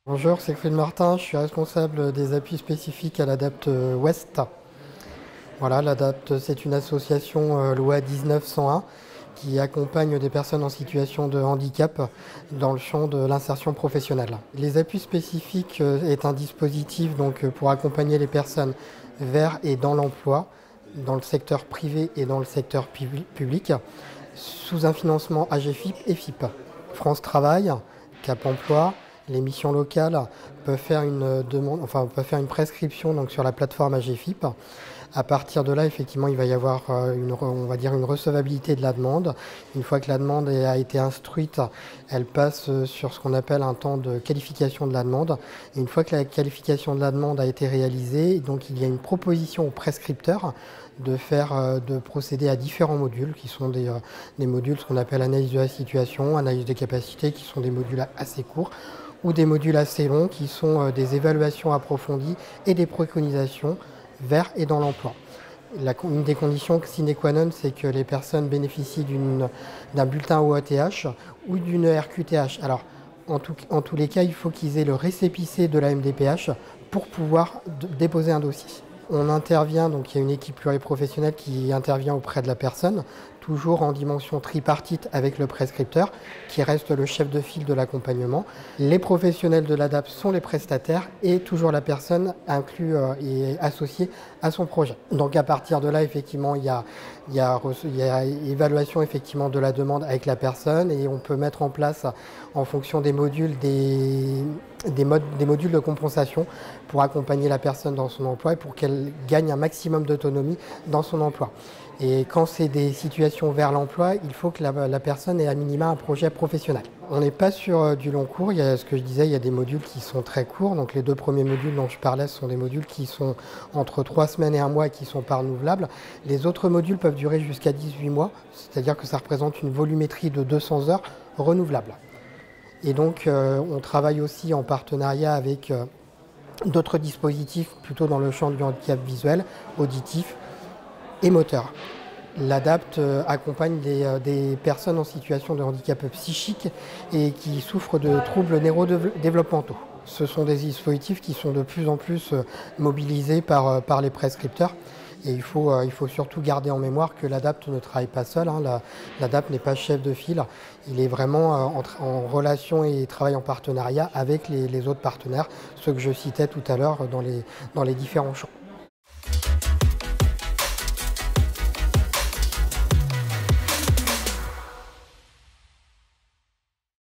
Bonjour, c'est Siegfried Martin, je suis responsable des appuis spécifiques à l'ADAPT Ouest. Voilà, l'ADAPT, c'est une association loi 1901 qui accompagne des personnes en situation de handicap dans le champ de l'insertion professionnelle. Les appuis spécifiques est un dispositif pour accompagner les personnes vers et dans l'emploi, dans le secteur privé et dans le secteur public, sous un financement AGFIP et FIP. France Travail, Cap Emploi, les missions locales peuvent faire une demande, peuvent faire une prescription sur la plateforme AGFIP. À partir de là, effectivement, il va y avoir une recevabilité de la demande. Une fois que la demande a été instruite, elle passe sur ce qu'on appelle un temps de qualification de la demande. Et une fois que la qualification de la demande a été réalisée, donc il y a une proposition au prescripteur de procéder à différents modules qui sont des modules, ce qu'on appelle analyse de la situation, analyse des capacités, qui sont des modules assez courts, ou des modules assez longs qui sont des évaluations approfondies et des préconisations vers et dans l'emploi. Une des conditions sine qua non, c'est que les personnes bénéficient d'un bulletin OATH ou d'une RQTH. Alors, en tous les cas, il faut qu'ils aient le récépissé de la MDPH pour pouvoir déposer un dossier. On intervient, donc il y a une équipe pluriprofessionnelle qui intervient auprès de la personne, toujours en dimension tripartite avec le prescripteur, qui reste le chef de file de l'accompagnement. Les professionnels de l'ADAPT sont les prestataires et toujours la personne inclue et associée à son projet. Donc à partir de là, effectivement, il y a évaluation effectivement de la demande avec la personne et on peut mettre en place, en fonction des modules, des modules de compensation pour accompagner la personne dans son emploi et pour qu'elle gagne un maximum d'autonomie dans son emploi. Et quand c'est des situations vers l'emploi, il faut que la personne ait à minima un projet professionnel. On n'est pas sur du long cours, il y a ce que je disais, il y a des modules qui sont très courts. Donc les 2 premiers modules dont je parlais sont des modules qui sont entre 3 semaines et 1 mois et qui ne sont pas renouvelables. Les autres modules peuvent durer jusqu'à 18 mois, c'est-à-dire que ça représente une volumétrie de 200 heures renouvelable. Et donc on travaille aussi en partenariat avec d'autres dispositifs plutôt dans le champ du handicap visuel, auditif et moteur. L'ADAPT accompagne des personnes en situation de handicap psychique et qui souffrent de troubles neurodéveloppementaux. Ce sont des dispositifs qui sont de plus en plus mobilisés par les prescripteurs. Et il faut surtout garder en mémoire que l'ADAPT ne travaille pas seul. L'ADAPT n'est pas chef de file. Il est vraiment en relation et travaille en partenariat avec les autres partenaires, ceux que je citais tout à l'heure dans les différents champs.